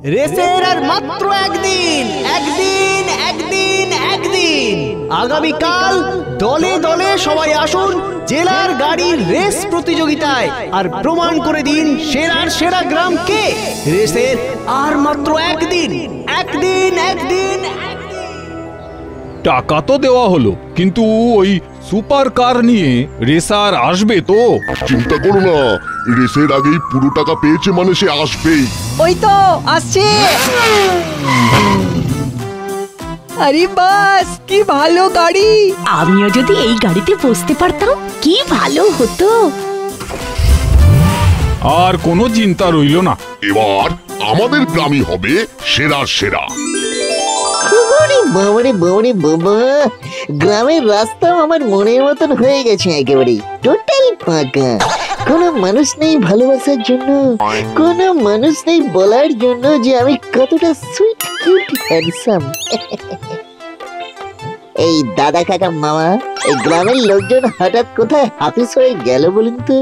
রেসের আর মাত্র একদিন একদিন একদিন একদিন আগামীকাল দলে দলে সবাই আসুন জেলার গাড়ির রেস প্রতিযোগিতায় আর প্রমাণ করে দিন সেরার সেরা গ্রাম কে। রেসের আর মাত্র একদিন একদিন একদিন। টাকা তো দেওয়া হলো, কিন্তু ওই সুপার কার নিয়ে রেসার আসবে তো? চিন্তা করো না, রেসের আগেই পুরো টাকা পেয়েছে মানে সে আসবেই। ওই তো আসছে। আরে বাস, কি ভালো গাড়ি! আমিও যদি এই গাড়িতে বসতে পারতাম কি ভালো হতো। আর কোনো চিন্তা রইল না, এবার আমাদের গ্রামই হবে সেরা সেরা। গ্রামের রাস্তা আমার মনের মতন হয়ে গেছে, একেবারে টোটাল ফাঁকা। কোনো মানুষ নেই ভালোবাসার জন্য, কোনো মানুষ নেই বলার জন্য যে আমি কতটা সুইট কিউট হ্যান্ডসাম। এই দাদা কাকা মামা, এই গ্রামের লোকজন হঠাৎ কোথায় হাফিস হয়ে গেল বলুন তো?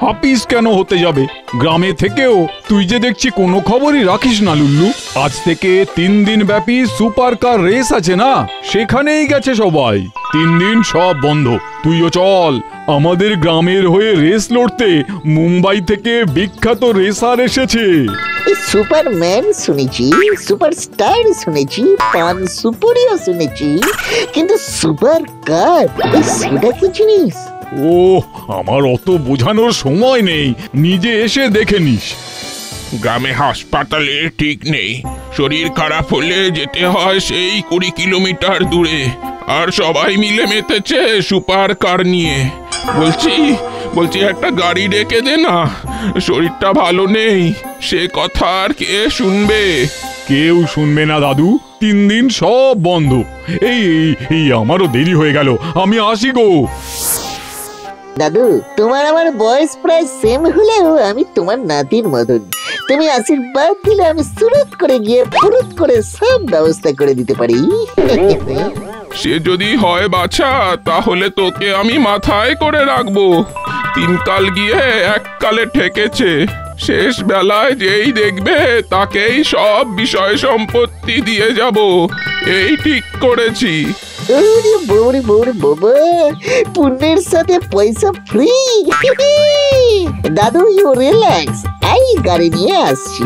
হাফিস কেন হতে যাবে? গ্রামে থেকেও তুই যে দেখছি কোনো খবরই রাখিস না লুল্লু। আজ থেকে 3 দিন ব্যাপী সুপার কার রেস আছে না, সেখানেই গেছে সবাই। 3 দিন সব বন্ধ। তুইও চল, আমাদের গ্রামের হয়ে রেস লড়তে মুম্বাই থেকে বিখ্যাত রেসার এসেছে। সুপারম্যান শুনেছি, সুপারস্টার শুনেছি, পান সুপারিও শুনেছি, কিন্তু সুপার কার সেটা কি জিনিস? ও, আমার অত বোঝানোর সময় নেই, নিজে এসে দেখে নিস। গ্রামে হাসপাতালে ঠিক নেই, শরীর খারাপ হলে যেতে হয় সেই 20 কিলোমিটার দূরে, আর সবাই মিলে মেতেছে সুপার কার নিয়ে। বলছি একটা গাড়ি ডেকে দে না, শরীরটা ভালো নেই। সে কথা আর কে শুনবে? কেউ শুনবে না দাদু, 3 দিন সব বন্ধ। এই আমারও দেরি হয়ে গেল, আমি আসি গো। দাদু, তোমার আমার বয়স প্রায় সেম হলেও আমি তোমার নাতির মতন। তুমি আশীর্বাদ দিলে আমি সুরত করে গিয়ে ফুরুত করে সব ব্যবস্থা করে দিতে পারি। সে যদি হয় বাছা, তাহলে তোকে আমি মাথায় করে রাখবো। 3 কাল গিয়ে 1 কালে ঠেকেছে। শেষ বেলায় যেই দেখবে তাকেই সব বিষয় সম্পত্তি দিয়ে যাব, এই ঠিক করেছি। পুণ্যের সাথে পয়সা ফ্রি। দাদু, ইউ রিল্যাক্স, এই গাড়ি নিয়ে আসছি।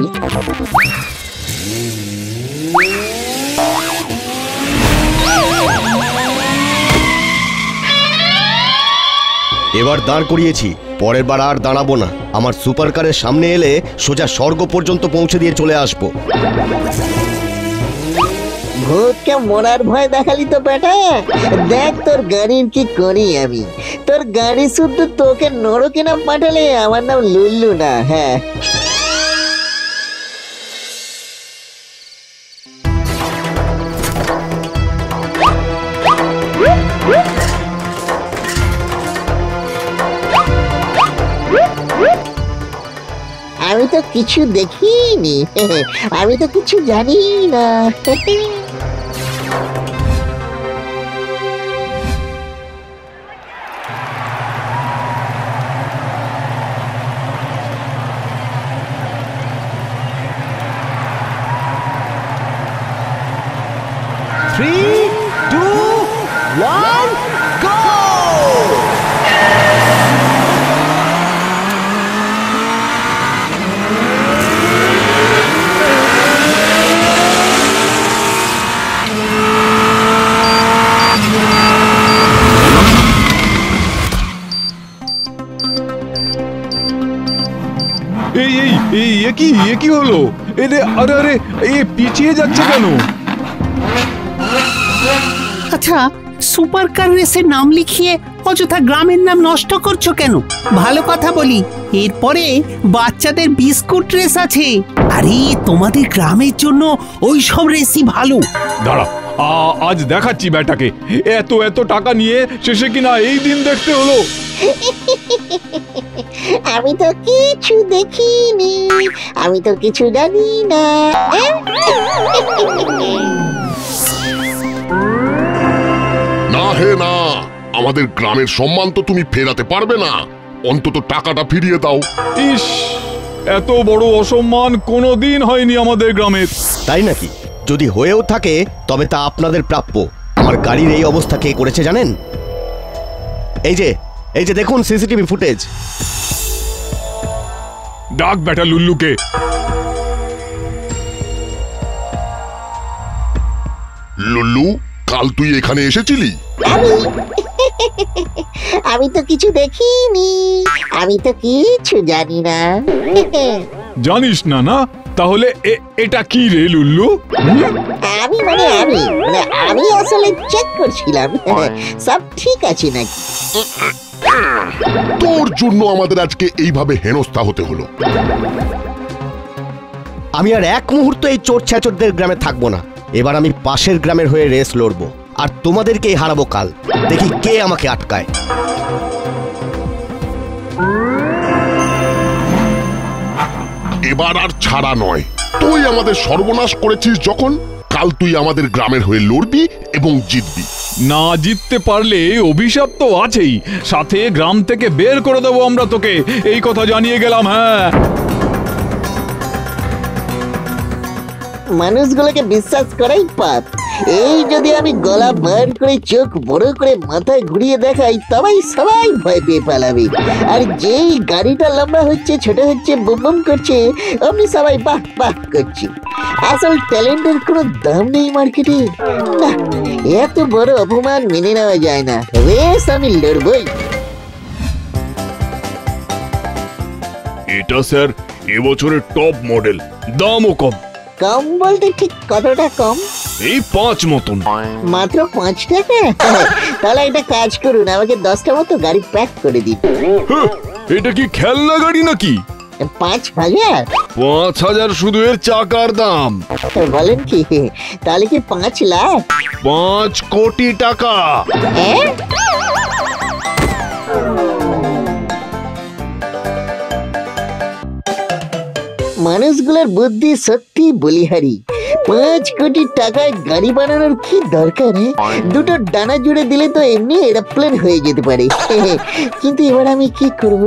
এবার দাঁড় করিয়েছি, পরের বার আর দাঁড়াবো না। আমার সুপার কারের সামনে এলে সোজা স্বর্গ পর্যন্ত পৌঁছে দিয়ে চলে আসবো। ভূতকে মরার ভয় দেখালি তো বেটা। দেখ তোর গাড়ির কি করি আমি। তোর গাড়ি শুদ্ধ তোকে নরকে না পাঠালে আমার নাম লুল্লু না। হ্যাঁ, আমি তো কিছু দেখিনি, আমি তো কিছু জানি না। কি হলো? আরে পিছিয়ে যাচ্ছে কেন? আচ্ছা, সুপার কার রেসে নাম লিখিয়ে অযথা গ্রামের নাম নষ্ট করছো কেন? ভালো কথা বলি, এরপরে বাচ্চাদের বিস্কুট রেস আছে। আরে তোমাদের গ্রামের জন্য ওই সব রেসই ভালো। দাঁড়া, আজ দেখাচ্ছি ব্যাটাকে। এত টাকা নিয়ে শেষে কিনা এই দিন দেখতে হলো। আমি তো কিছু দেখিনি, আমি তো কিছু জানি না। না হে না, আমাদের গ্রামের সম্মান তো তুমি ফেরাতে পারবে না। অন্তত টাকাটা ফিরিয়ে দাও। ইস, এত বড় অসম্মান কোনোদিন হয়নি আমাদের গ্রামের। তাই নাকি? যদি হয়েও থাকে তবে তা আপনাদের প্রাপ্য। আমার গাড়ির এই অবস্থা কে করেছে জানেন? এই যে দেখুন সিসিটিভি ফুটেজ। ডাক বেটা লুল্লুকে। লুল্লু, কাল তুই এখানে এসেছিলি? আমি তো কিছু দেখিনি, আমি তো কিছু জানি না। জানিস না? না তাহলে এটা কি রে লুল্লু? আমি আসলে চেক করছিলাম সব ঠিক আছে নাকি। তোর জন্য আমাদের আজকে এইভাবে হেনস্থা হতে হলো। আমি আর এক মুহূর্ত এই চোর ছেচরদের গ্রামে থাকবো না। এবার আমি পাশের গ্রামের হয়ে রেস লড়বো, আর তোমাদেরকেই হারাবো কাল। দেখি কে আমাকে আটকায়। এবার আর ছাড়া নয়। তুই আমাদের সর্বনাশ করেছিস যখন, কাল তুই আমাদের গ্রামের হয়ে লড়বি এবং জিতবি। না জিততে পারলে অভিশাপ তো আছেই, সাথে গ্রাম থেকে বের করে দেবো আমরা তোকে, এই কথা জানিয়ে গেলাম। হ্যাঁ, মানুষগুলোকে বিশ্বাস করাই পাপ। এই যদি আমি গলা বার করে চোখ বড় করে মাথায় ঘুরিয়ে দেখাই তবেই সবাই ভয় পেয়ে পালাবে। আর যেই গাড়িটা লম্বা হচ্ছে, ছোট হচ্ছে, বুম বুম করছে, অমনি সবাই বাহ বাহ করছে। আসল ট্যালেন্টের কোনো দাম নেই মার্কেটে। না, এত বড় অপমান মেনে নেওয়া যায় না। বেশ, আমি লড়বই। এটা স্যার এবছরের টপ মডেল, দামও কম। কম বলতে ঠিক কতটা কম? এই 5 মতন। মাত্র 5 টাকা? তাহলে একটা কাজ করুন, আমাকে 10টা মতো গাড়ি প্যাক করে দিন। এটা কি খেলনা গাড়ি নাকি? 5,000? 5,000 শুধু এর চাকার দাম। বলেন কি? তাহলে কি 5 লাখ? 5 কোটি টাকা। মানুষগুলোর বুদ্ধি সত্যি বলিহারি। 5 কোটি টাকায় গাড়ি বানানোর কি দরকার? দুটো ডানা জুড়ে দিলে তো এমনি এরোপ্লেন হয়ে যেতে পারে। কিন্তু এবার আমি কি করব?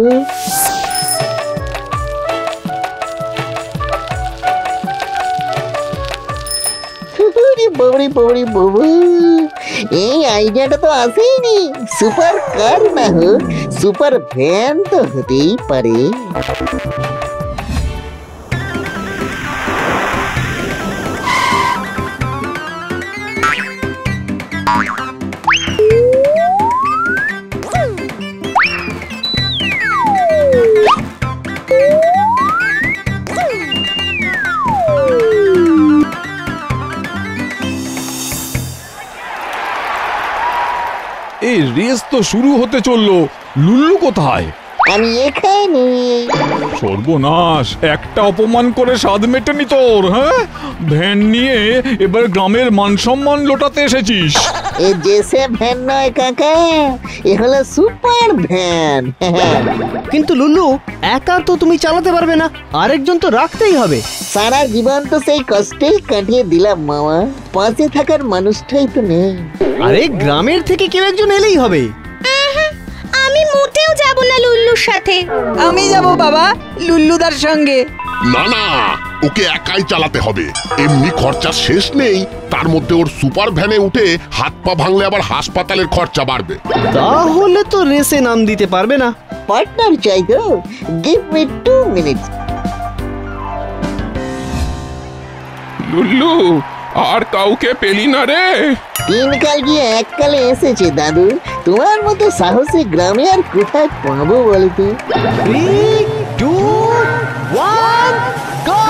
এই আইডিয়াটা তো আসেইনি। সুপার কার না হোক, সুপার ভ্যান তো হতেই পারে। এই রেস তো শুরু হতে চললো, লুল্লু কোথায়? আমি এখানে। সর্বনাশ, একটা অপমান করে স্বাদ মেটেনি তোর। হ্যাঁ, ভ্যান নিয়ে এবার গ্রামের মান সম্মান লোটাতে এসেছিস। এ জেসে ভ্যান নয় কাকা, এ হলো সুপার ভ্যান। কিন্তু লুল্লু, একা তো তুমি চালাতে পারবে না, আরেকজন তো রাখতেই হবে। সারা জীবন তো সেই কষ্টেই কাটিয়ে দিলাম মামা, পাশে থাকার মানুষটাই তো নেই। আরে গ্রামের থেকে কেউ একজন এলেই হবে। আমি মোটেও যাব না লুল্লুর সাথে। আমি যাব বাবা, লুল্লুদার সঙ্গে। না না, ওকে একাই চালাতে হবে। এমনি খরচা শেষ নেই, তার মধ্যে ওর সুপার ভ্যানে উঠে হাত পা ভাঙলে আবার হাসপাতালের খরচা বাড়বে। তাহলে তো রেসে নাম দিতে পারবে না। পার্টনার চাই তো, গিভ মি 2 মিনিটস। লুল্লু, আর কাউকে পেলি না রে? 3 কাল গিয়ে 1 কালে এসেছে দাদু। তোমার মতো সাহসী গ্রামে আর কোথায় পাবো বলতো? 3, 2, 1, গো!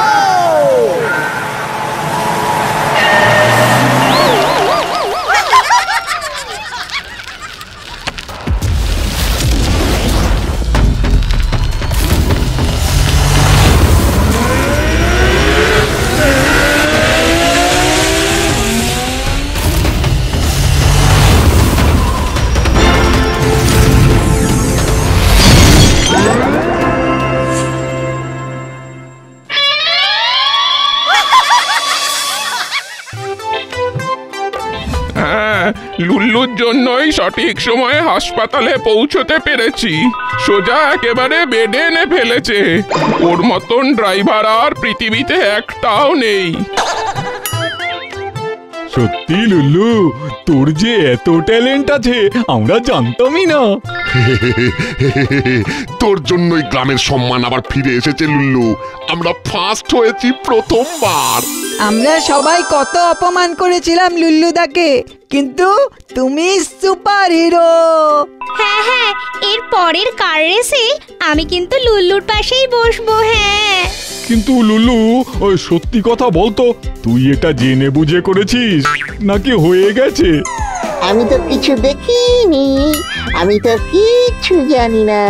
লুল্লুর জন্যই সঠিক সময়ে হাসপাতালে পৌঁছতে পেরেছি। সোজা একেবারে বেডে এনে ফেলেছে। ওর মতন ড্রাইভার আর পৃথিবীতে একটাও নেই। সত্যি লুল্লু, তোর যে এত ট্যালেন্ট আছে আমরা জানতামই না। তোর জন্যই গ্রামের সম্মান আবার ফিরে এসেছে লুল্লু। আমরা ফার্স্ট হয়েছি প্রথমবার। আমরা সবাই কত অপমান করেছিলাম লুল্লুদাকে, কিন্তু তুমি সুপার হিরো। হ্যাঁ হ্যাঁ, এর পরের কার রেসে আমি কিন্তু লুল্লুর পাশেই বসবো। হ্যাঁ, কিন্তু লুল্লু, ওই সত্যি কথা বলতো, তুই এটা জেনে বুঝে করেছিস নাকি হয়ে গেছে? আমি তো কিছু দেখিনি, আমি তো কিচ্ছু জানি না।